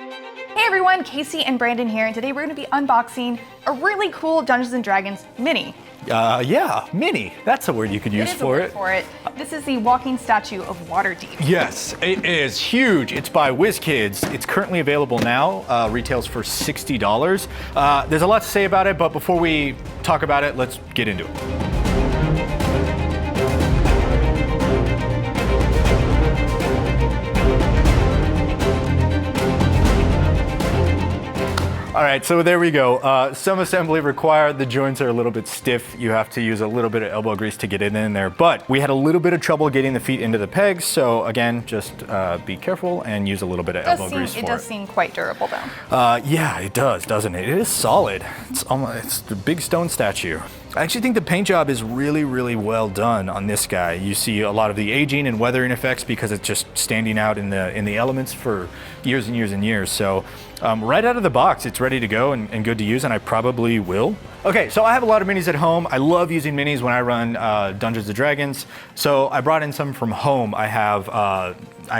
Hey everyone, Casey and Brandon here, and today we're going to be unboxing a really cool Dungeons & Dragons mini. Yeah, mini. That's a word you could use for it. This is the Walking Statue of Waterdeep. Yes, it is huge. It's by Wizkids. It's currently available now. Retails for $60. There's a lot to say about it, but before we talk about it, let's get into it. All right, so there we go. Some assembly required. The joints are a little bit stiff. You have to use a little bit of elbow grease to get it in there. But we had a little bit of trouble getting the feet into the pegs. So again, just be careful and use a little bit of elbow grease for it. It does seem quite durable though. Yeah, it does, doesn't it? It is solid. It's the big stone statue. I actually think the paint job is really, really well done on this guy. You see a lot of the aging and weathering effects because it's just standing out in the elements for years and years and years. So right out of the box, it's ready to go and good to use, and I probably will. Okay, so I have a lot of minis at home. I love using minis when I run Dungeons & Dragons. So I brought in some from home. I have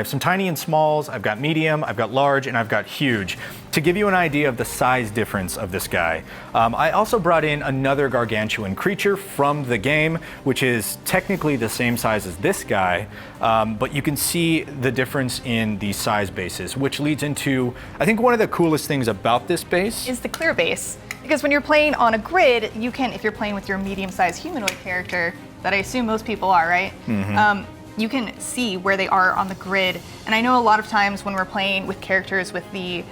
some tiny and smalls, I've got medium, I've got large, and I've got huge. To give you an idea of the size difference of this guy, I also brought in another gargantuan creature from the game, which is technically the same size as this guy, but you can see the difference in the size bases, which leads into, I think one of the coolest things about this base is the clear base. Because when you're playing on a grid, you can, if you're playing with your medium-sized humanoid character, that I assume most people are, right? Mm-hmm. You can see where they are on the grid. And I know a lot of times when we're playing with characters with the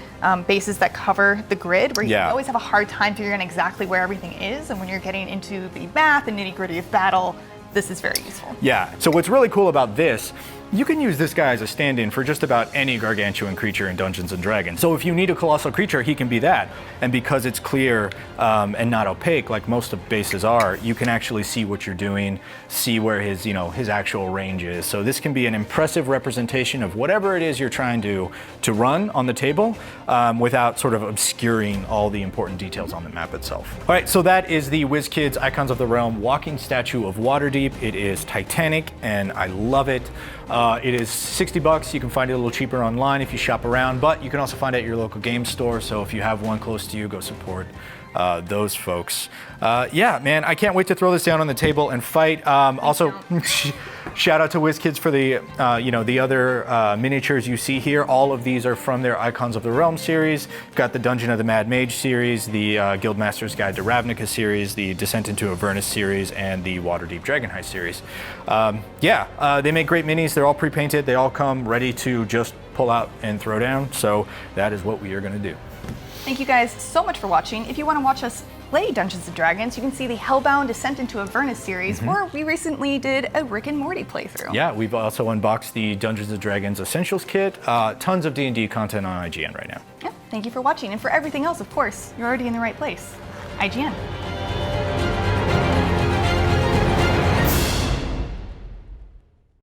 bases that cover the grid, where you always have a hard time figuring exactly where everything is. And when you're getting into the math and nitty-gritty of battle, this is very useful. Yeah, so what's really cool about this, you can use this guy as a stand-in for just about any gargantuan creature in Dungeons & Dragons. So if you need a colossal creature, he can be that. And because it's clear and not opaque, like most of bases are, you can actually see what you're doing, see where his actual range is. So this can be an impressive representation of whatever it is you're trying to run on the table without sort of obscuring all the important details on the map itself. All right, so that is the Wizkids Icons of the Realm Walking Statue of Waterdeep. It is Titanic, and I love it. It is $60. You can find it a little cheaper online if you shop around, but you can also find it at your local game store. So if you have one close to you, go support those folks. Yeah, man, I can't wait to throw this down on the table and fight. Also, shout out to Wizkids for the the other miniatures you see here. All of these are from their Icons of the Realm series. Got the Dungeon of the Mad Mage series, the Guildmaster's Guide to Ravnica series, the Descent into Avernus series, and the Waterdeep Dragon Heist series. They make great minis. They're all pre-painted. They all come ready to just pull out and throw down. So that is what we are going to do. Thank you guys so much for watching. If you want to watch us play Dungeons & Dragons, you can see the Hellbound Descent into Avernus series, or we recently did a Rick and Morty playthrough. Yeah, we've also unboxed the Dungeons & Dragons Essentials Kit. Tons of D&D content on IGN right now. Yeah, thank you for watching. And for everything else, of course, you're already in the right place. IGN.